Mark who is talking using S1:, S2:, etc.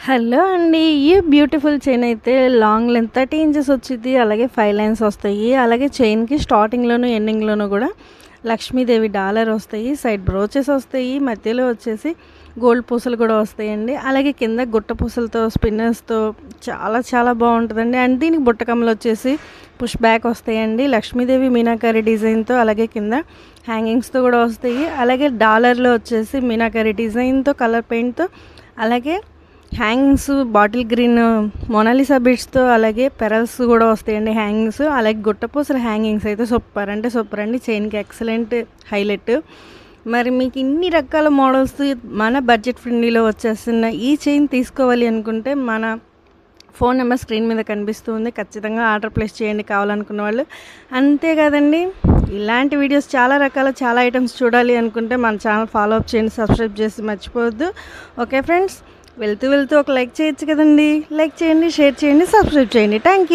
S1: Hello అండి. ఈ beautiful chain అయితే లాంగ్ లెంత్ 30 ఇంచెస్ వచ్చిద్ది. అలాగే 5 లైన్స్ వస్తాయి. అలాగే చైన్‌కి స్టార్టింగ్‌లోను, ఎండింగ్‌లోను కూడా లక్ష్మీదేవి డాలర్ వస్తాయి. సైడ్ బ్రోచెస్ వస్తాయి. మధ్యలో వచ్చేసి గోల్డ్ పూసలు కూడా వస్తాయండి. అలాగే కింద గుట్ట పూసలతో, స్పిన్నర్స్‌తో చాలా చాలా బాగుంటుందండి. అండ్ దీనికి బుట్టకమ్మలు వచ్చేసి పుష్ బ్యాక్ వస్తాయండి. లక్ష్మీదేవి మీనాకారి డిజైన్‌తో అలాగే కింద హ్యాంగింగ్స్‌తో కూడా వస్తాయి. అలాగే డాలర్‌లో వచ్చేసి మీనాకారి డిజైన్‌తో, కలర్ పెయింట్‌తో అలాగే హ్యాంగింగ్స్ బాటిల్ గ్రీన్ మొనాలిసా బీడ్స్తో అలాగే పెరల్స్ కూడా వస్తాయండి హ్యాంగింగ్స్. అలాగే గుట్టపూసల హ్యాంగింగ్స్ అయితే సూపర్ అంటే సూపర్ అండి. చైన్కి ఎక్సలెంట్ హైలైట్. మరి మీకు ఇన్ని రకాల మోడల్స్ మన బడ్జెట్ ఫ్రెండ్లీలో వచ్చేస్తున్న ఈ చైన్ తీసుకోవాలి అనుకుంటే మన ఫోన్ నెంబర్ స్క్రీన్ మీద కనిపిస్తుంది. ఖచ్చితంగా ఆర్డర్ ప్లేస్ చేయండి కావాలనుకున్న వాళ్ళు. అంతేకాదండి, ఇలాంటి వీడియోస్ చాలా ఐటమ్స్ చూడాలి అనుకుంటే మన ఛానల్ ఫాలో అప్ చేయండి, సబ్స్క్రైబ్ చేసి మర్చిపోవద్దు. ఓకే ఫ్రెండ్స్, వెళ్తూ ఒక లైక్ చేయొచ్చు కదండి. లైక్ చేయండి, షేర్ చేయండి, సబ్స్క్రైబ్ చేయండి. Thank you.